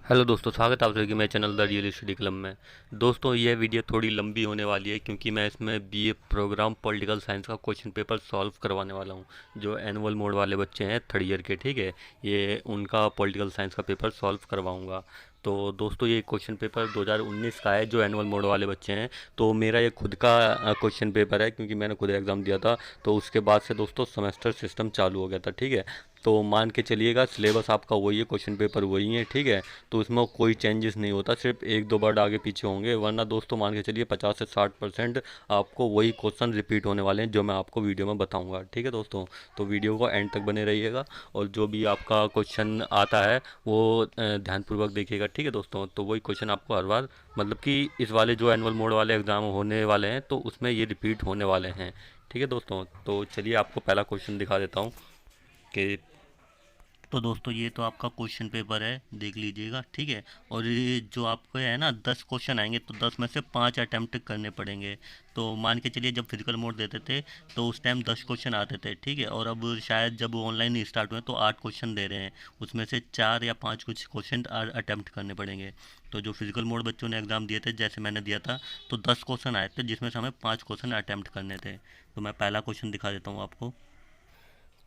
Hello दोस्तों, स्वागत है आप सभी के मेरे channel the real study club में। दोस्तों, ये वीडियो थोड़ी लंबी होने वाली है क्योंकि मैं इसमें बीए प्रोग्राम पॉलिटिकल साइंस का क्वेश्चन पेपर सॉल्व करवाने वाला हूँ। जो एनुअल मोड वाले बच्चे हैं थर्ड ईयर के, ठीक है, ये उनका पॉलिटिकल साइंस का पेपर सॉल्व करवाऊँगा। तो दोस्तों, ये क्वेश्चन पेपर 2019 का है जो एनुअल मोड वाले बच्चे हैं। तो मेरा ये खुद का क्वेश्चन पेपर है क्योंकि मैंने खुद एग्ज़ाम दिया था। तो उसके बाद से दोस्तों सेमेस्टर सिस्टम चालू हो गया था, ठीक है। तो मान के चलिएगा सिलेबस आपका वही है, क्वेश्चन पेपर वही है, ठीक है। तो इसमें कोई चेंजेस नहीं होता, सिर्फ एक दो वर्ड आगे पीछे होंगे, वरना दोस्तों मान के चलिए 50 से 60% आपको वही क्वेश्चन रिपीट होने वाले हैं जो मैं आपको वीडियो में बताऊंगा, ठीक है दोस्तों। तो वीडियो को एंड तक बने रहिएगा और जो भी आपका क्वेश्चन आता है वो ध्यानपूर्वक देखिएगा, ठीक है दोस्तों। तो वही क्वेश्चन आपको हर बार, मतलब कि इस वाले जो एनुअल मोड वाले एग्ज़ाम होने वाले हैं तो उसमें ये रिपीट होने वाले हैं, ठीक है दोस्तों। तो चलिए आपको पहला क्वेश्चन दिखा देता हूँ कि तो दोस्तों, ये तो आपका क्वेश्चन पेपर है, देख लीजिएगा, ठीक है। और ये जो आपको है ना 10 क्वेश्चन आएंगे तो 10 में से 5 अटैम्प्ट करने पड़ेंगे। तो मान के चलिए जब फिजिकल मोड देते थे तो उस टाइम 10 क्वेश्चन आते थे, ठीक है। और अब शायद जब ऑनलाइन स्टार्ट हुए तो 8 क्वेश्चन दे रहे हैं, उसमें से 4 या 5 कुछ क्वेश्चन अटैम्प्ट करने पड़ेंगे। तो जो फिजिकल मोड बच्चों ने एग्ज़ाम दिए थे जैसे मैंने दिया था, तो 10 क्वेश्चन आए थे जिसमें से हमें 5 क्वेश्चन अटैम्प्ट करने थे। तो मैं पहला क्वेश्चन दिखा देता हूँ आपको।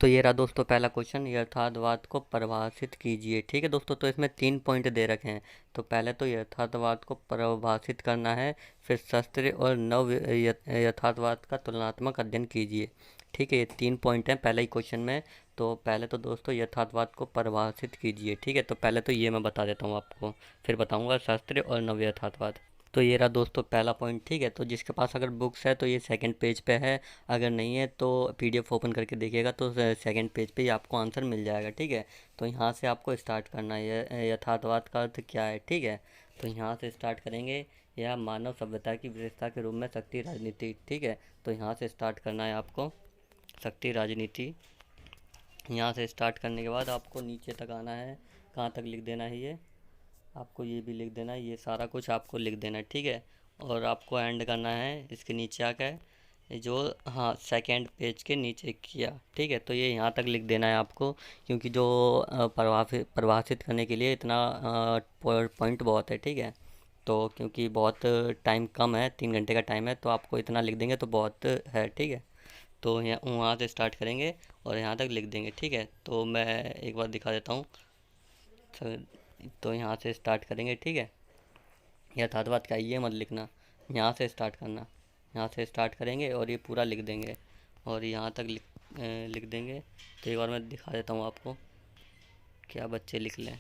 तो ये रहा दोस्तों पहला क्वेश्चन, यथार्थवाद को परिभाषित कीजिए, ठीक है दोस्तों। तो इसमें 3 पॉइंट दे रखे हैं। तो पहले तो यथार्थवाद को परिभाषित करना है, फिर शास्त्रीय और नव यथार्थवाद का तुलनात्मक अध्ययन कीजिए, ठीक है। ये 3 पॉइंट हैं पहले ही क्वेश्चन में। तो पहले तो दोस्तों यथार्थवाद को परिभाषित कीजिए, ठीक है। तो पहले तो ये मैं बता देता हूँ आपको, फिर बताऊँगा शास्त्रीय और नव यथार्थवाद। तो ये रहा दोस्तों पहला पॉइंट, ठीक है। तो जिसके पास अगर बुक्स है तो ये सेकंड पेज पे है, अगर नहीं है तो पीडीएफ ओपन करके देखिएगा तो सेकंड पेज पे ही आपको आंसर मिल जाएगा, ठीक है। तो यहाँ से आपको स्टार्ट करना है, यथार्थवाद का अर्थ क्या है, ठीक है। तो यहाँ से स्टार्ट करेंगे, यह मानव सभ्यता की विशेषता के रूप में शक्ति राजनीति, ठीक है। तो यहाँ से स्टार्ट करना है आपको, शक्ति राजनीति। यहाँ से स्टार्ट करने के बाद आपको नीचे तक आना है, कहाँ तक लिख देना है, ये आपको ये भी लिख देना है, ये सारा कुछ आपको लिख देना है, ठीक है। और आपको एंड करना है इसके नीचे आकर, जो, हाँ, सेकंड पेज के नीचे किया, ठीक है। तो ये यहाँ तक लिख देना है आपको, क्योंकि जो परिभाषित करने के लिए इतना पॉइंट बहुत है, ठीक है। तो क्योंकि बहुत टाइम कम है, 3 घंटे का टाइम है, तो आपको इतना लिख देंगे तो बहुत है, ठीक है। तो यहाँ वहाँ से स्टार्ट करेंगे और यहाँ तक लिख देंगे, ठीक है। तो मैं एक बार दिखा देता हूँ। तो यहाँ से स्टार्ट करेंगे, ठीक है। यथार्थवाद का ये मत लिखना, यहाँ से स्टार्ट करना। यहाँ से स्टार्ट करेंगे और ये पूरा लिख देंगे और यहाँ तक लिख देंगे। तो एक बार मैं दिखा देता हूँ आपको, क्या बच्चे लिख लें।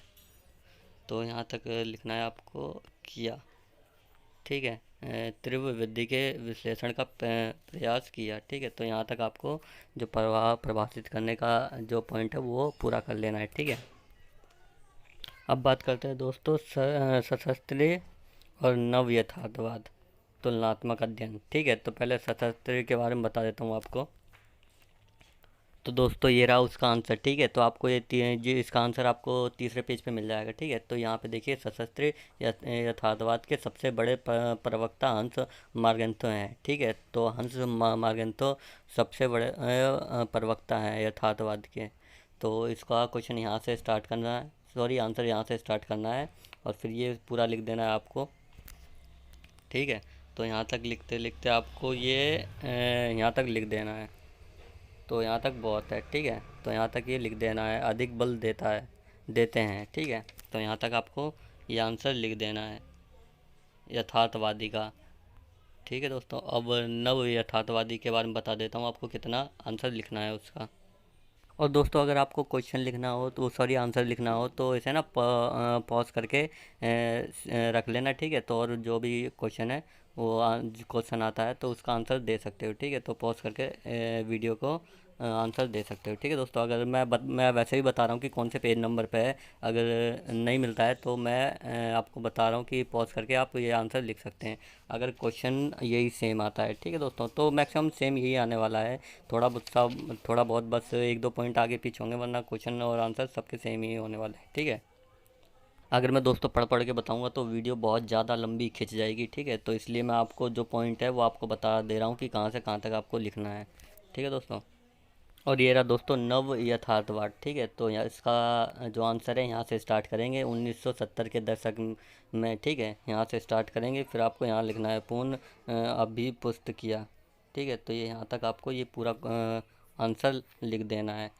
तो यहाँ तक लिखना है आपको, किया, ठीक है। तीव्र वृद्धि के विश्लेषण का प्रयास किया, ठीक है। तो यहाँ तक आपको जो प्रभाषित करने का जो पॉइंट है वो पूरा कर लेना है, ठीक है। अब बात करते हैं दोस्तों सशस्त्रीय और नव यथार्थवाद तुलनात्मक अध्ययन, ठीक है। तो पहले सशस्त्रीय के बारे में बता देता हूँ आपको। तो दोस्तों ये रहा उसका आंसर, ठीक है। तो आपको जी इसका आंसर आपको तीसरे पेज पे मिल जाएगा, ठीक है। तो यहाँ पे देखिए सशस्त्रीय यथार्थवाद के सबसे बड़े प्रवक्ता हंस मार्गेंथो हैं, ठीक है। तो हंस मार्गेंथो सबसे बड़े प्रवक्ता हैं यथार्थवाद के। तो इसका क्वेश्चन यहाँ से स्टार्ट करना है, सॉरी, आंसर यहाँ से स्टार्ट करना है और फिर ये पूरा लिख देना है आपको, ठीक है। तो यहाँ तक लिखते लिखते आपको ये यहाँ तक लिख देना है। तो यहाँ तक बहुत है, ठीक है। तो यहाँ तक ये लिख देना है, अधिक बल देते हैं, ठीक है। तो यहाँ तक आपको ये आंसर लिख देना है यथार्थवादी का, ठीक है दोस्तों। अब नव यथार्थवादी के बारे में बता देता हूँ आपको कितना आंसर लिखना है उसका। और दोस्तों अगर आपको क्वेश्चन लिखना हो तो, सॉरी, आंसर लिखना हो तो इसे ना पॉज करके रख लेना, ठीक है। तो और जो भी क्वेश्चन है वो क्वेश्चन आता है तो उसका आंसर दे सकते हो, ठीक है। तो पॉज करके वीडियो को आंसर दे सकते हो, ठीक है दोस्तों। अगर मैं वैसे ही बता रहा हूँ कि कौन से पेज नंबर पे है, अगर नहीं मिलता है तो मैं आपको बता रहा हूँ कि पॉज करके आप ये आंसर लिख सकते हैं अगर क्वेश्चन यही सेम आता है, ठीक है दोस्तों। तो मैक्सिमम सेम यही आने वाला है, थोड़ा बहुत बस एक दो पॉइंट आगे पीछे होंगे, वरना क्वेश्चन और आंसर सबके सेम ही होने वाले हैं, ठीक है। अगर मैं दोस्तों पढ़ पढ़ के बताऊंगा तो वीडियो बहुत ज़्यादा लंबी खिंच जाएगी, ठीक है। तो इसलिए मैं आपको जो पॉइंट है वो आपको बता दे रहा हूँ कि कहाँ से कहाँ तक आपको लिखना है, ठीक है दोस्तों। और ये रहा दोस्तों नव यथार्थवाद। ठीक है, तो यहाँ इसका जो आंसर है यहाँ से स्टार्ट करेंगे 1970 के दशक में। ठीक है, यहाँ से स्टार्ट करेंगे, फिर आपको यहाँ लिखना है पूर्ण अभिपुस्तकिया। ठीक है, तो ये यहाँ तक आपको ये पूरा आंसर लिख देना है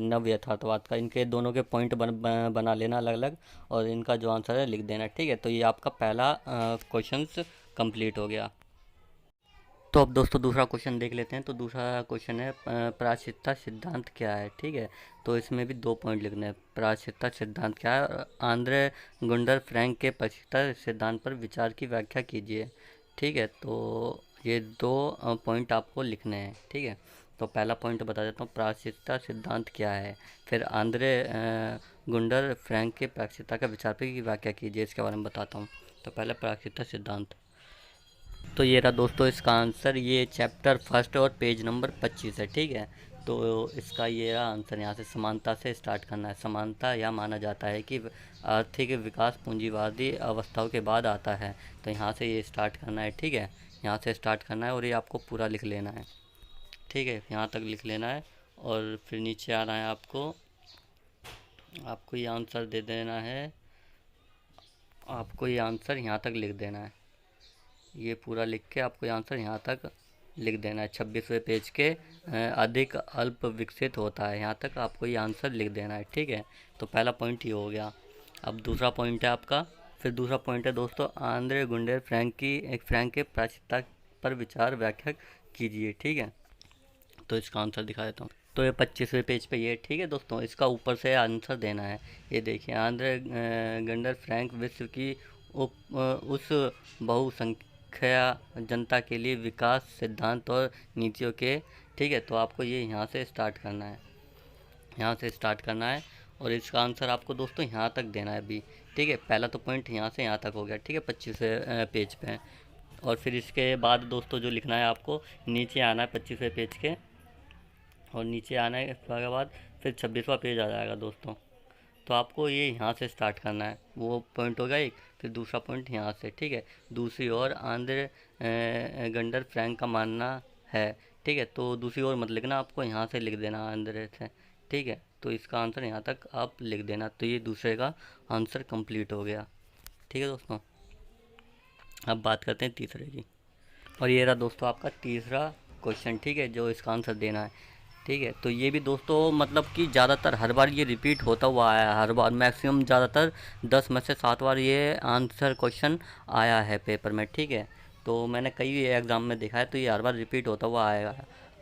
नव यथार्थवाद का। इनके दोनों के पॉइंट बना लेना अलग अलग, और इनका जो आंसर है लिख देना। ठीक है, तो ये आपका पहला क्वेश्चन कंप्लीट हो गया। तो अब दोस्तों दूसरा क्वेश्चन देख लेते हैं। तो दूसरा क्वेश्चन है प्रायश्चित्ता सिद्धांत क्या है। ठीक है, तो इसमें भी 2 पॉइंट लिखने हैं। प्रायश्चित्ता सिद्धांत क्या है, आंद्रे गुंडर फ्रैंक के प्रायश्चित्ता सिद्धांत पर विचार की व्याख्या कीजिए। ठीक है, तो ये 2 पॉइंट आपको लिखने हैं। ठीक है, तो पहला पॉइंट बता देता हूँ, प्रायश्चित्ता सिद्धांत क्या है, फिर आंद्रे गुंडर फ्रैंक के प्रायश्चित्ता का विचार पर की व्याख्या कीजिए, इसके बारे में बताता हूँ। तो पहले प्रायश्चित्ता सिद्धांत। तो ये रहा दोस्तों इसका आंसर, ये चैप्टर फर्स्ट और पेज नंबर 25 है। ठीक है, तो इसका ये रहा आंसर। यहाँ से समानता से स्टार्ट करना है। समानता यह माना जाता है कि आर्थिक विकास पूंजीवादी अवस्थाओं के बाद आता है। तो यहाँ से ये स्टार्ट करना है। ठीक है, यहाँ से स्टार्ट करना है और ये आपको पूरा लिख लेना है। ठीक है, यहाँ तक लिख लेना है और फिर नीचे आना है आपको ये आंसर दे देना है। आपको ये आंसर यहाँ तक लिख देना है। ये पूरा लिख के आपको आंसर यहाँ तक लिख देना है। 26वें पेज के अधिक अल्प विकसित होता है, यहाँ तक आपको ये आंसर लिख देना है। ठीक है, तो पहला पॉइंट ये हो गया। अब दूसरा पॉइंट है आपका, फिर दूसरा पॉइंट है दोस्तों, आंद्रे गुंडर फ्रैंक के प्रायश्चित्ता पर विचार व्याख्या कीजिए। ठीक है, तो इसका आंसर दिखा देता हूँ। तो ये 25वें पेज पे ये। ठीक है दोस्तों, इसका ऊपर से आंसर देना है। ये देखिए, आंद्रे गंडर फ्रैंक विश्व की उस बहुसंख्या जनता के लिए विकास सिद्धांत और नीतियों के। ठीक है, तो आपको ये यहाँ से स्टार्ट करना है, यहाँ से स्टार्ट करना है और इसका आंसर आपको दोस्तों यहाँ तक देना है अभी। ठीक है, पहला तो पॉइंट यहाँ से यहाँ तक हो गया। ठीक है, 25वें पेज पे। और फिर इसके बाद दोस्तों जो लिखना है आपको, नीचे आना है 25वें पेज के, और नीचे आने के बाद फिर 26वां पेज आ जाएगा दोस्तों। तो आपको ये यहाँ से स्टार्ट करना है। वो पॉइंट होगा एक, फिर दूसरा पॉइंट यहाँ से। ठीक है, दूसरी ओर आंद्रे गंडर फ्रैंक का मानना है। ठीक है, तो दूसरी ओर मत लिखना, आपको यहाँ से लिख देना आंद्रे से। ठीक है, तो इसका आंसर यहाँ तक आप लिख देना। तो ये दूसरे का आंसर कंप्लीट हो गया। ठीक है दोस्तों, अब बात करते हैं तीसरे की। और ये रहा दोस्तों आपका तीसरा क्वेश्चन। ठीक है, जो इसका आंसर देना है। ठीक है, तो ये भी दोस्तों मतलब कि ज़्यादातर हर बार ये रिपीट होता हुआ आया है। हर बार मैक्सिमम ज़्यादातर 10 में से 7 बार ये आंसर क्वेश्चन आया है पेपर में। ठीक है, तो मैंने कई एग्ज़ाम में देखा है, तो ये हर बार रिपीट होता हुआ आएगा।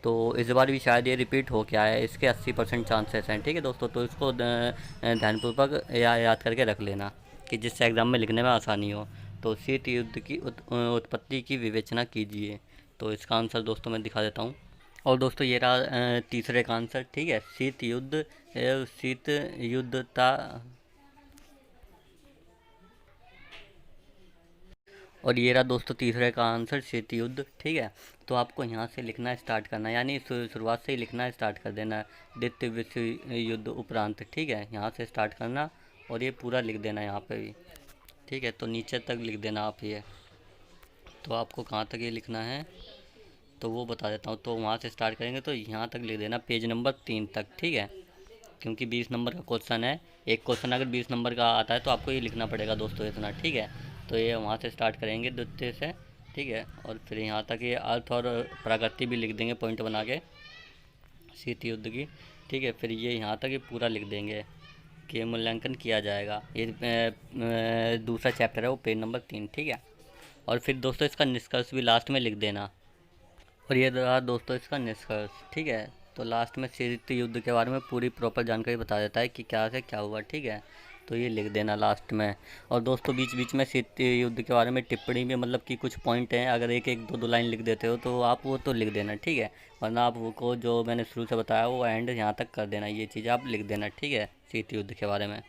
तो इस बार भी शायद ये रिपीट हो के आया है, इसके 80% चांसेस हैं। ठीक है दोस्तों, तो इसको ध्यानपूर्वक याद करके रख लेना कि जिससे एग्ज़ाम में लिखने में आसानी हो। तो शीत युद्ध की उत्पत्ति की विवेचना कीजिए। तो इसका आंसर दोस्तों मैं दिखा देता हूँ। और दोस्तों ये रहा तीसरे का आंसर। ठीक है, शीत युद्ध एवं शीत युद्धता। और ये रहा दोस्तों तीसरे का आंसर, शीत युद्ध। ठीक है, तो आपको यहाँ से लिखना स्टार्ट करना है, यानी शुरुआत से ही लिखना स्टार्ट कर देना है। द्वितीय विश्व युद्ध उपरांत। ठीक है, यहाँ से स्टार्ट करना और ये पूरा लिख देना यहाँ पे भी। ठीक है, तो नीचे तक लिख देना आप ये। तो आपको कहाँ तक ये लिखना है तो वो बता देता हूँ। तो वहाँ से स्टार्ट करेंगे तो यहाँ तक लिख देना, पेज नंबर 3 तक। ठीक है, क्योंकि 20 नंबर का क्वेश्चन है। एक क्वेश्चन अगर 20 नंबर का आता है तो आपको ये लिखना पड़ेगा दोस्तों इतना। ठीक है, तो ये वहाँ से स्टार्ट करेंगे द्वितीय से। ठीक है, और फिर यहाँ तक ये अर्थ और प्रगति भी लिख देंगे पॉइंट बना के शीत युद्ध की। ठीक है, फिर ये यहाँ तक ये पूरा लिख देंगे कि मूल्यांकन किया जाएगा। ये दूसरा चैप्टर है, वो पेज नंबर 3। ठीक है, और फिर दोस्तों इसका निष्कर्ष भी लास्ट में लिख देना। और ये रहा दोस्तों इसका निष्कर्ष। ठीक है, तो लास्ट में शीत युद्ध के बारे में पूरी प्रॉपर जानकारी बता देता है कि क्या से क्या हुआ। ठीक है, तो ये लिख देना लास्ट में। और दोस्तों बीच बीच में शीत युद्ध के बारे में टिप्पणी में मतलब कि कुछ पॉइंट हैं, अगर एक एक दो दो लाइन लिख देते हो तो आप वो तो लिख देना। ठीक है, वरना आप वो को जो मैंने शुरू से बताया वो एंड यहाँ तक कर देना, ये चीज़ आप लिख देना। ठीक है, शीत युद्ध के बारे में।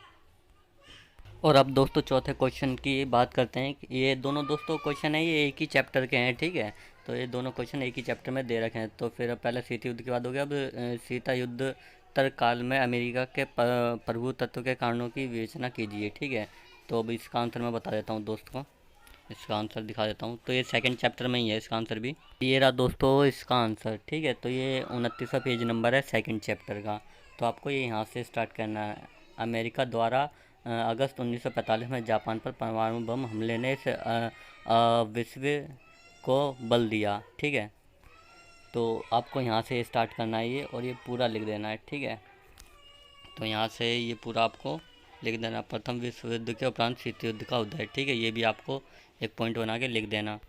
और अब दोस्तों चौथे क्वेश्चन की बात करते हैं। ये दोनों दोस्तों क्वेश्चन है ये एक ही चैप्टर के हैं। ठीक है, तो ये दोनों क्वेश्चन एक ही चैप्टर में दे रखे हैं। तो फिर पहले शीत युद्ध की बात हो गया। अब शीत युद्ध उत्तर काल में अमेरिका के प्रभुत्व के कारणों की विवेचना कीजिए। ठीक है, तो अब इसका आंसर मैं बता देता हूँ दोस्त को। इसका आंसर दिखा देता हूँ। तो ये सेकंड चैप्टर में ही है इसका आंसर भी। ये रहा दोस्तों इसका आंसर, ठीक है। तो ये 29वां पेज नंबर है सेकंड चैप्टर का। तो आपको ये यहाँ से स्टार्ट करना है। अमेरिका द्वारा अगस्त 1945 में जापान पर परमाणु बम हमले ने इस विश्व को बल दिया, ठीक है। तो आपको यहाँ से स्टार्ट करना है ये, और ये पूरा लिख देना है, ठीक है। तो यहाँ से ये पूरा आपको लिख देना, प्रथम विश्व युद्ध के उपरांत शीत युद्ध का उदय, ठीक है। ये भी आपको एक पॉइंट बना के लिख देना,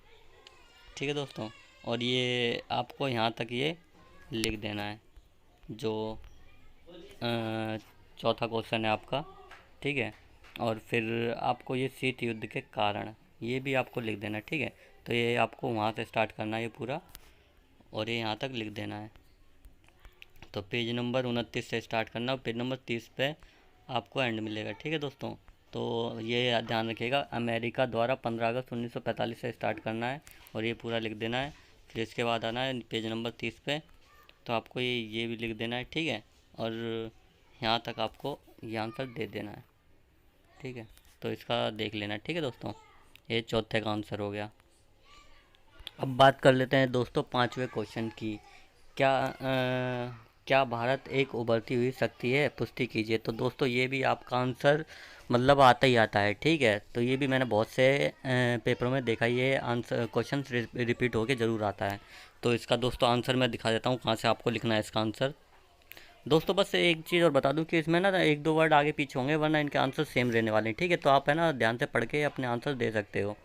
ठीक है दोस्तों। और ये आपको यहाँ तक ये लिख देना है जो चौथा क्वेश्चन है आपका, ठीक है। और फिर आपको ये शीत युद्ध के कारण ये भी आपको लिख देना है, ठीक है। तो ये आपको वहाँ से स्टार्ट करना है ये पूरा, और ये यहाँ तक लिख देना है। तो पेज नंबर 29 से स्टार्ट करना और पेज नंबर 30 पे आपको एंड मिलेगा, ठीक है दोस्तों। तो ये ध्यान रखिएगा, अमेरिका द्वारा 15 अगस्त 1945 से स्टार्ट करना है और ये पूरा लिख देना है। फिर इसके बाद आना है पेज नंबर 30 पे, तो आपको ये भी लिख देना है, ठीक है। और यहाँ तक आपको ये आंसर दे देना है, ठीक है। तो इसका देख लेना, ठीक है दोस्तों। ये चौथे का आंसर हो गया। अब बात कर लेते हैं दोस्तों पाँचवें क्वेश्चन की। क्या भारत एक उभरती हुई शक्ति है, पुष्टि कीजिए। तो दोस्तों ये भी आपका आंसर मतलब आता ही आता है, ठीक है। तो ये भी मैंने बहुत से पेपरों में देखा, ये आंसर क्वेश्चन रिपीट होके ज़रूर आता है। तो इसका दोस्तों आंसर मैं दिखा देता हूँ कहाँ से आपको लिखना है इसका आंसर। दोस्तों बस एक चीज़ और बता दूं कि इसमें ना एक दो वर्ड आगे पीछे होंगे, वरना इनके आंसर सेम रहने वाले हैं, ठीक है। तो आप है ना ध्यान से पढ़ के अपने आंसर दे सकते हो।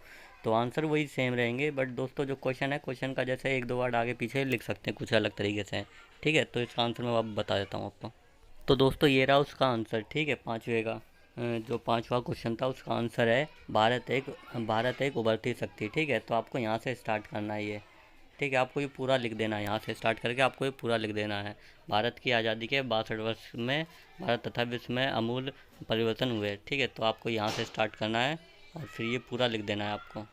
तो आंसर वही सेम रहेंगे, बट दोस्तों जो क्वेश्चन है, क्वेश्चन का जैसे एक दो वर्ड आगे पीछे लिख सकते हैं कुछ अलग तरीके से, ठीक है। तो इसका आंसर मैं अब बता देता हूँ आपको। तो दोस्तों ये रहा उसका आंसर, ठीक है, पाँचवें का। जो पाँचवा क्वेश्चन था उसका आंसर है भारत एक उभरती शक्ति, ठीक है। तो आपको यहाँ से स्टार्ट करना है ये, ठीक है। आपको ये पूरा लिख देना है, यहाँ से स्टार्ट करके आपको ये पूरा लिख देना है। भारत की आज़ादी के 62 वर्ष में भारत तथा विश्व में आमूल परिवर्तन हुए, ठीक है। तो आपको यहाँ से स्टार्ट करना है और फिर ये पूरा लिख देना है आपको।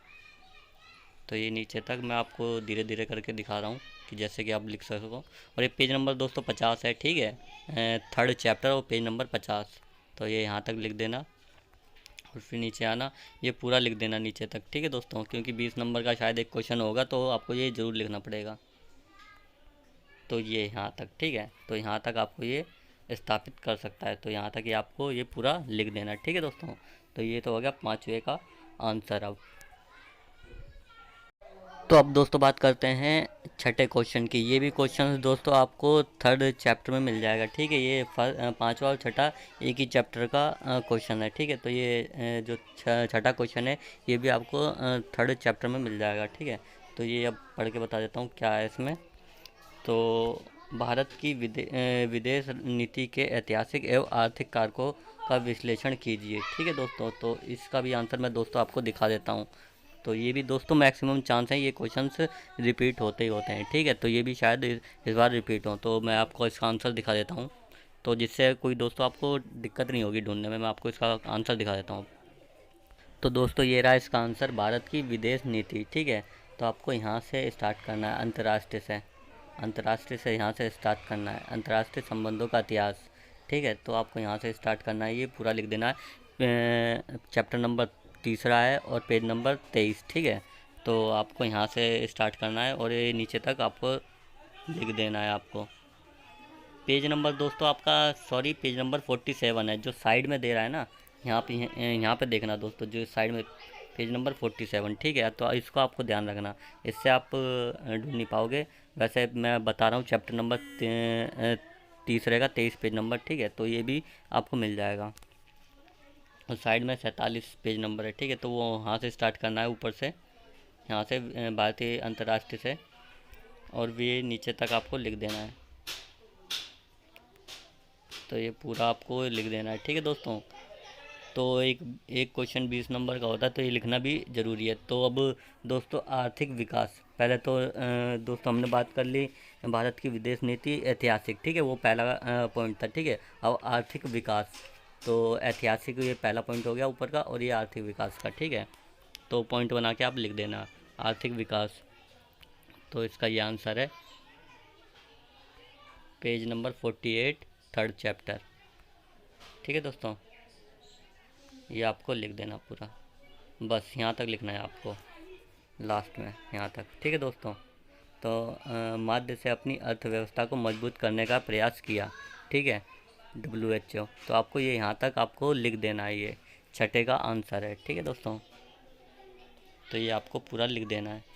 तो ये नीचे तक मैं आपको धीरे धीरे करके दिखा रहा हूँ कि जैसे कि आप लिख सको। और ये पेज नंबर दोस्तों 50 है, ठीक है, थर्ड चैप्टर और पेज नंबर 50। तो ये यहाँ तक लिख देना और फिर नीचे आना, ये पूरा लिख देना नीचे तक, ठीक है दोस्तों। क्योंकि 20 नंबर का शायद एक क्वेश्चन होगा, तो आपको ये ज़रूर लिखना पड़ेगा। तो ये यहाँ तक, ठीक है। तो यहाँ तक आपको ये स्थापित कर सकता है। तो यहाँ तक ये आपको ये पूरा लिख देना है, ठीक है दोस्तों। तो ये तो हो गया पाँचवें का आंसर। अब दोस्तों बात करते हैं छठे क्वेश्चन की। ये भी क्वेश्चन दोस्तों आपको थर्ड चैप्टर में मिल जाएगा, ठीक है। ये पांचवा और छठा एक ही चैप्टर का क्वेश्चन है, ठीक है। तो ये जो छठा क्वेश्चन है ये भी आपको थर्ड चैप्टर में मिल जाएगा, ठीक है। तो ये अब पढ़ के बता देता हूँ क्या है इसमें। तो भारत की विदेश नीति के ऐतिहासिक एवं आर्थिक कारकों का विश्लेषण कीजिए, ठीक है दोस्तों। तो इसका भी आंसर मैं दोस्तों आपको दिखा देता हूँ। तो ये भी दोस्तों मैक्सिमम चांस है ये क्वेश्चंस रिपीट होते ही होते हैं, ठीक है। तो ये भी शायद इस बार रिपीट हो, तो मैं आपको इसका आंसर दिखा देता हूँ। तो जिससे कोई दोस्तों आपको दिक्कत नहीं होगी ढूंढने में, मैं आपको इसका आंसर दिखा देता हूँ। तो दोस्तों ये रहा इसका आंसर, भारत की विदेश नीति, ठीक है। तो आपको यहाँ से स्टार्ट करना है, अंतर्राष्ट्रीय से यहाँ से स्टार्ट करना है, अंतर्राष्ट्रीय संबंधों का इतिहास, ठीक है। तो आपको यहाँ से स्टार्ट करना है, ये पूरा लिख देना है। चैप्टर नंबर तीसरा है और पेज नंबर 23, ठीक है। तो आपको यहाँ से स्टार्ट करना है और ये नीचे तक आपको लिख देना है आपको। पेज नंबर दोस्तों आपका, सॉरी, पेज नंबर 47 है, जो साइड में दे रहा है ना, यहाँ पे देखना दोस्तों, जो साइड में पेज नंबर 47, ठीक है। तो इसको आपको ध्यान रखना, इससे आप ढूंढ नहीं पाओगे। वैसे मैं बता रहा हूँ चैप्टर नंबर तीसरे का 23 पेज नंबर, ठीक है। तो ये भी आपको मिल जाएगा। और साइड में 47 पेज नंबर है, ठीक है। तो वो वहाँ से स्टार्ट करना है, ऊपर से, यहाँ से भारतीय अंतर्राष्ट्रीय से, और ये नीचे तक आपको लिख देना है। तो ये पूरा आपको लिख देना है, ठीक है दोस्तों। तो एक एक क्वेश्चन 20 नंबर का होता है, तो ये लिखना भी ज़रूरी है। तो अब दोस्तों आर्थिक विकास, पहले तो दोस्तों हमने बात कर ली भारत की विदेश नीति ऐतिहासिक, ठीक है, वो पहला पॉइंट था, ठीक है। अब आर्थिक विकास, तो ऐतिहासिक ये पहला पॉइंट हो गया ऊपर का, और ये आर्थिक विकास का, ठीक है। तो पॉइंट बना के आप लिख देना आर्थिक विकास। तो इसका ये आंसर है पेज नंबर 48 थर्ड चैप्टर, ठीक है दोस्तों। ये आपको लिख देना पूरा। बस यहाँ तक लिखना है आपको, लास्ट में यहाँ तक। ठीक है दोस्तों। तो माध्य से अपनी अर्थव्यवस्था को मजबूत करने का प्रयास किया। ठीक है, WHO। तो आपको ये यहाँ तक आपको लिख देना है, ये छठे का आंसर है। ठीक है दोस्तों, तो ये आपको पूरा लिख देना है।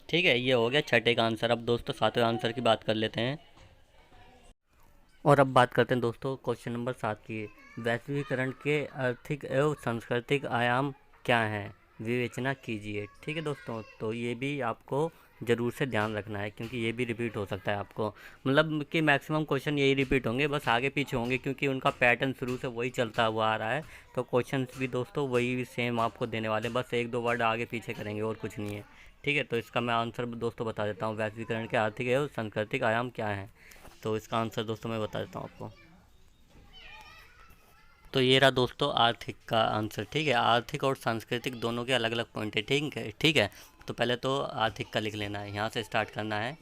ठीक है, ये हो गया छठे का आंसर। अब दोस्तों सातवें आंसर की बात कर लेते हैं। और अब बात करते हैं दोस्तों क्वेश्चन नंबर 7 की। वैश्वीकरण के आर्थिक एवं सांस्कृतिक आयाम क्या हैं, विवेचना कीजिए। ठीक है दोस्तों, तो ये भी आपको ज़रूर से ध्यान रखना है, क्योंकि ये भी रिपीट हो सकता है आपको। मतलब कि मैक्सिमम क्वेश्चन यही रिपीट होंगे, बस आगे पीछे होंगे, क्योंकि उनका पैटर्न शुरू से वही चलता हुआ आ रहा है। तो क्वेश्चन भी दोस्तों वही सेम आपको देने वाले, बस एक दो वर्ड आगे पीछे करेंगे और कुछ नहीं है। ठीक है, तो इसका मैं आंसर दोस्तों बता देता हूँ। वैश्वीकरण के आर्थिक एवं सांस्कृतिक आयाम क्या हैं, तो इसका आंसर दोस्तों मैं बता देता हूँ आपको। तो ये रहा दोस्तों आर्थिक का आंसर। ठीक है, आर्थिक और सांस्कृतिक दोनों के अलग अलग पॉइंट है। ठीक है, ठीक है। तो पहले तो आर्थिक का लिख लेना है, यहाँ से स्टार्ट करना है।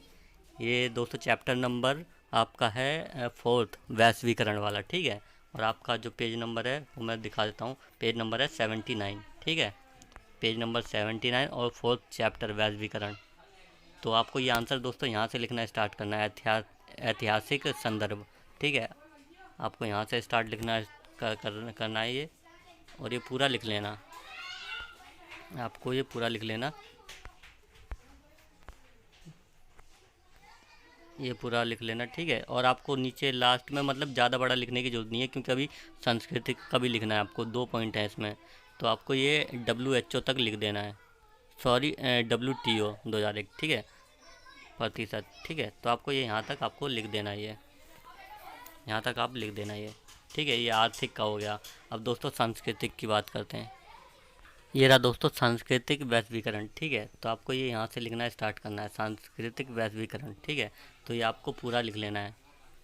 ये दोस्तों चैप्टर नंबर आपका है 4th, वैश्वीकरण वाला। ठीक है, और आपका जो पेज नंबर है वो मैं दिखा देता हूँ। पेज नंबर है 79। ठीक है, पेज नंबर 79 और 4th चैप्टर वैश्वीकरण। तो आपको ये आंसर दोस्तों यहाँ से लिखना स्टार्ट करना है, ऐतिहासिक संदर्भ। ठीक है, आपको यहाँ से स्टार्ट लिखना करना है ये, और ये पूरा लिख लेना, आपको ये पूरा लिख लेना, ये पूरा लिख लेना। ठीक है, और आपको नीचे लास्ट में मतलब ज़्यादा बड़ा लिखने की जरूरत नहीं है, क्योंकि अभी सांस्कृतिक का भी लिखना है आपको, 2 पॉइंट हैं इसमें। तो आपको ये WHO तक लिख देना है, सॉरी WTO 2001। ठीक है, प्रतिशत। ठीक है, तो आपको ये यहाँ तक आपको लिख देना है, ये यहाँ तक आप लिख देना ये। ठीक है, ये आर्थिक का हो गया। अब दोस्तों सांस्कृतिक की बात करते हैं। ये रहा दोस्तों सांस्कृतिक वैश्वीकरण। ठीक है, तो आपको ये यहाँ से लिखना स्टार्ट करना है, सांस्कृतिक वैश्वीकरण। ठीक है, तो ये आपको पूरा लिख लेना है।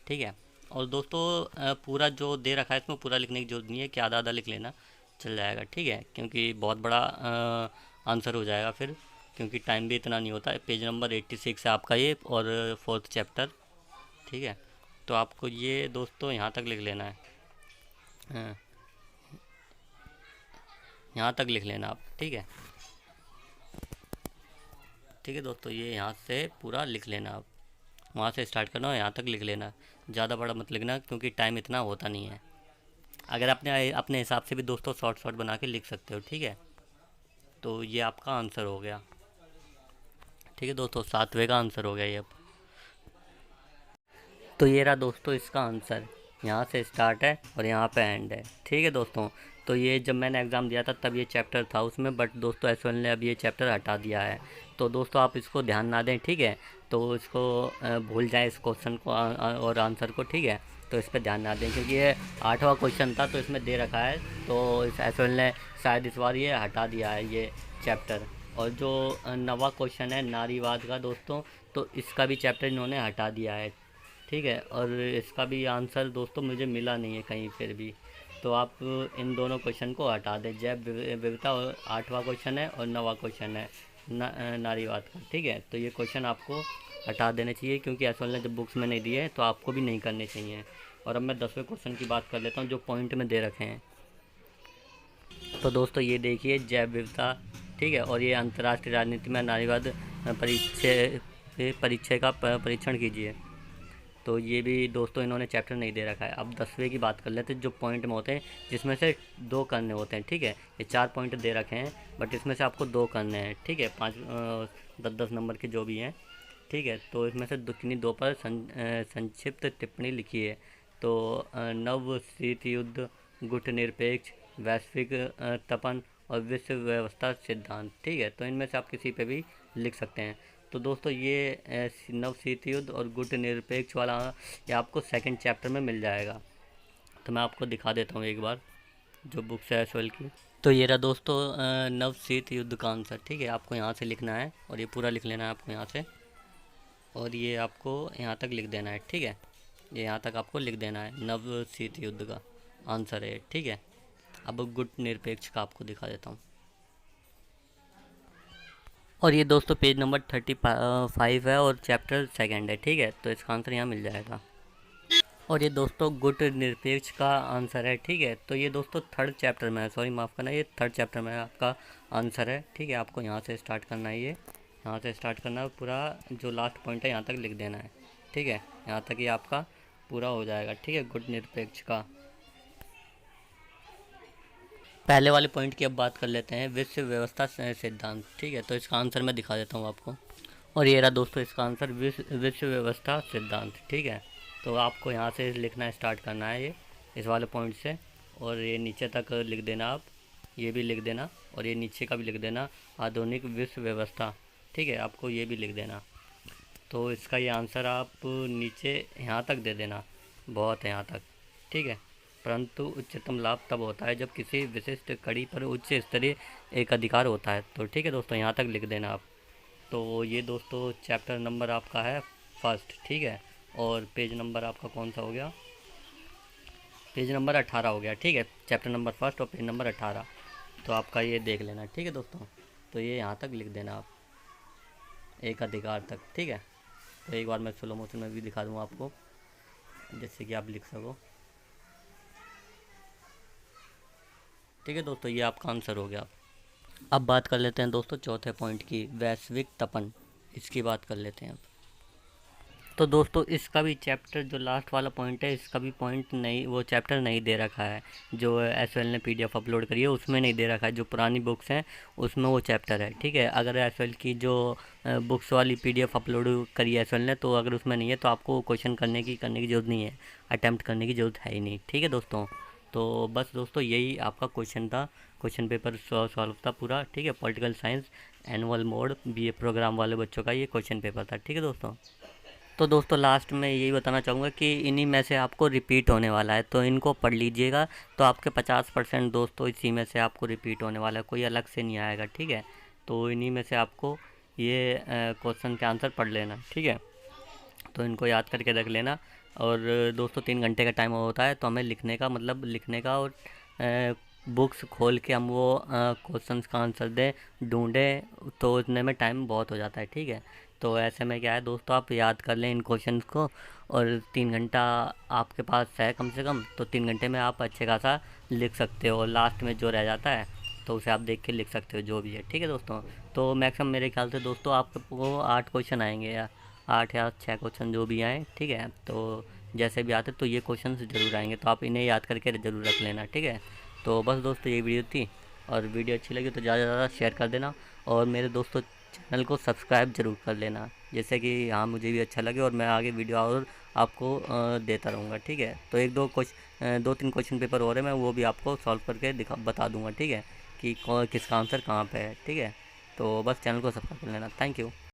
ठीक है, और दोस्तों पूरा जो दे रखा है इसमें पूरा लिखने की जरूरत नहीं है, कि आधा आधा लिख लेना चल जाएगा। ठीक है, क्योंकि बहुत बड़ा आंसर हो जाएगा फिर, क्योंकि टाइम भी इतना नहीं होता है। पेज नंबर 86 है आपका ये, और 4th चैप्टर। ठीक है, तो आपको ये दोस्तों यहाँ तक लिख लेना है, हाँ, यहाँ तक लिख लेना आप। ठीक है, ठीक है दोस्तों, ये यहाँ से पूरा लिख लेना आप, वहाँ से स्टार्ट करना और यहाँ तक लिख लेना। ज़्यादा बड़ा मत लिखना, क्योंकि टाइम इतना होता नहीं है। अगर अपने अपने हिसाब से भी दोस्तों शॉर्ट शॉर्ट बना के लिख सकते हो। ठीक है, तो ये आपका आंसर हो गया। ठीक है दोस्तों, 7वें का आंसर हो गया ये। अब तो ये रहा दोस्तों इसका आंसर, यहाँ से स्टार्ट है और यहाँ पे एंड है। ठीक है दोस्तों, तो ये जब मैंने एग्ज़ाम दिया था तब ये चैप्टर था उसमें, बट दोस्तों एसएल ने अब ये चैप्टर हटा दिया है। तो दोस्तों आप इसको ध्यान ना दें। ठीक है, तो इसको भूल जाएं इस क्वेश्चन को और आंसर को। ठीक है, तो इस पर ध्यान ना दें, क्योंकि ये 8वां क्वेश्चन था तो इसमें दे रखा है, तो इस एसएल ने शायद इस बार ये हटा दिया है ये चैप्टर। और जो 9वां क्वेश्चन है नारीवाद का दोस्तों, तो इसका भी चैप्टर इन्होंने हटा दिया है। ठीक है, और इसका भी आंसर दोस्तों मुझे मिला नहीं है कहीं फिर भी। तो आप इन दोनों क्वेश्चन को हटा दें, जैव विविधता 8वां क्वेश्चन है और 9वां क्वेश्चन है नारीवाद का। ठीक है, तो ये क्वेश्चन आपको हटा देने चाहिए, क्योंकि एसएल ने जब बुक्स में नहीं दिए तो आपको भी नहीं करने चाहिए। और अब मैं 10वें क्वेश्चन की बात कर लेता हूँ, जो पॉइंट में दे रखे हैं। तो दोस्तों ये देखिए जैव विविधता। ठीक है, और ये अंतर्राष्ट्रीय राजनीति में नारीवाद परीक्षे का परीक्षण कीजिए। तो ये भी दोस्तों इन्होंने चैप्टर नहीं दे रखा है। अब 10वें की बात कर लेते हैं, जो पॉइंट में होते हैं, जिसमें से 2 करने होते हैं। ठीक है, ये 4 पॉइंट दे रखे हैं, बट इसमें से आपको 2 करने हैं। ठीक है, 5-10 नंबर के जो भी हैं। ठीक है, तो इसमें से किन्हीं 2 पर संक्षिप्त टिप्पणी लिखी है। तो नव शीत युद्ध, गुट निरपेक्ष, वैश्विक तपन और विश्व व्यवस्था सिद्धांत। ठीक है, तो इनमें से आप किसी पे भी लिख सकते हैं। तो दोस्तों ये नव शीत युद्ध और गुट निरपेक्ष वाला ये आपको 2nd चैप्टर में मिल जाएगा। तो मैं आपको दिखा देता हूँ एक बार, जो बुक्स है एसएल की। तो ये रहा दोस्तों नव शीत युद्ध का आंसर। ठीक है, आपको यहाँ से लिखना है, और ये पूरा लिख लेना है आपको यहाँ से, और ये आपको यहाँ तक लिख देना है। ठीक है, ये यहाँ तक आपको लिख देना है, नव शीत युद्ध का आंसर है। ठीक है, अब गुट निरपेक्ष का आपको दिखा देता हूँ। और ये दोस्तों पेज नंबर 35 है और चैप्टर सेकंड है, ठीक है। तो इसका आंसर यहाँ मिल जाएगा। और ये दोस्तों गुट निरपेक्ष का आंसर है, ठीक है। तो ये दोस्तों थर्ड चैप्टर में है, सॉरी माफ़ करना, ये थर्ड चैप्टर में आपका आंसर है, ठीक है। आपको यहाँ से स्टार्ट करना है, ये यहाँ से स्टार्ट करना है, पूरा जो लास्ट पॉइंट है यहाँ तक लिख देना है, ठीक है। यहाँ तक ये आपका पूरा हो जाएगा, ठीक है, गुट निरपेक्ष का। पहले वाले पॉइंट की अब बात कर लेते हैं, विश्व व्यवस्था सिद्धांत, ठीक है। तो इसका आंसर मैं दिखा देता हूँ आपको। और ये रहा दोस्तों इसका आंसर, विश्व व्यवस्था सिद्धांत, ठीक है। तो आपको यहाँ से लिखना स्टार्ट करना है, ये इस वाले पॉइंट से, और ये नीचे तक लिख देना आप, ये भी लिख देना, और ये नीचे का भी लिख देना, आधुनिक विश्व व्यवस्था, ठीक है। आपको ये भी लिख देना। तो इसका ये आंसर आप नीचे यहाँ तक दे देना, बहुत है यहाँ तक, ठीक है। परंतु उच्चतम लाभ तब होता है जब किसी विशिष्ट कड़ी पर उच्च स्तरीय एक अधिकार होता है। तो ठीक है दोस्तों, यहाँ तक लिख देना आप। तो ये दोस्तों चैप्टर नंबर आपका है फर्स्ट, ठीक है। और पेज नंबर आपका कौन सा हो गया, पेज नंबर 18 हो गया, ठीक है। चैप्टर नंबर फर्स्ट और पेज नंबर 18, तो आपका ये देख लेना, ठीक है दोस्तों। तो ये यहाँ तक लिख देना आप, एक अधिकार तक, ठीक है। तो एक बार मैं स्लो मोशन में भी दिखा दूँगा आपको, जिससे कि आप लिख सको, ठीक है दोस्तों। ये आपका आंसर हो गया। अब बात कर लेते हैं दोस्तों चौथे पॉइंट की, वैश्विक तपन, इसकी बात कर लेते हैं अब। तो दोस्तों इसका भी चैप्टर, जो लास्ट वाला पॉइंट है, इसका भी पॉइंट नहीं, वो चैप्टर नहीं दे रखा है। जो एसएल ने पीडीएफ अपलोड करी है उसमें नहीं दे रखा है, जो पुरानी बुक्स हैं उसमें वो चैप्टर है, ठीक है। अगर एसएल की जो बुक्स वाली पीडीएफ अपलोड करी है एसएल ने, तो अगर उसमें नहीं है तो आपको क्वेश्चन करने की ज़रूरत नहीं है, अटैम्प्ट करने की ज़रूरत है ही नहीं, ठीक है दोस्तों। तो बस दोस्तों यही आपका क्वेश्चन था, क्वेश्चन पेपर सॉल्व था पूरा, ठीक है। Political science annual mode BA program वाले बच्चों का ये क्वेश्चन पेपर था, ठीक है दोस्तों। तो दोस्तों लास्ट में यही बताना चाहूँगा कि इन्हीं में से आपको रिपीट होने वाला है, तो इनको पढ़ लीजिएगा। तो आपके 50% दोस्तों इसी में से आपको रिपीट होने वाला है, कोई अलग से नहीं आएगा, ठीक है। तो इन्हीं में से आपको ये क्वेश्चन के आंसर पढ़ लेना, ठीक है। तो इनको याद करके रख लेना। और दोस्तों 3 घंटे का टाइम होता है, तो हमें लिखने का, मतलब लिखने का, और बुक्स खोल के हम वो क्वेश्चंस का आंसर दें, ढूंढें, तो उतने में टाइम बहुत हो जाता है, ठीक है। तो ऐसे में क्या है दोस्तों, आप याद कर लें इन क्वेश्चंस को, और 3 घंटा आपके पास है कम से कम, तो 3 घंटे में आप अच्छे खासा लिख सकते हो। और लास्ट में जो रह जाता है तो उसे आप देख के लिख सकते हो, जो भी है, ठीक है दोस्तों। तो मैक्सिमम मेरे ख्याल से दोस्तों आपको 8 क्वेश्चन आएंगे, या 8 या 6 क्वेश्चन जो भी आए, ठीक है। तो जैसे भी आते तो ये क्वेश्चन ज़रूर आएंगे, तो आप इन्हें याद करके ज़रूर रख लेना, ठीक है। तो बस दोस्तों ये वीडियो थी, और वीडियो अच्छी लगी तो ज़्यादा से ज़्यादा शेयर कर देना, और मेरे दोस्तों चैनल को सब्सक्राइब ज़रूर कर लेना, जैसे कि हाँ मुझे भी अच्छा लगे और मैं आगे वीडियो और आपको देता रहूँगा, ठीक है। तो 2-3 क्वेश्चन पेपर हो रहे हैं, मैं वो भी आपको सॉल्व करके बता दूँगा, ठीक है, कि किसका आंसर कहाँ पे है, ठीक है। तो बस चैनल को सब्सक्राइब कर लेना। Thank you.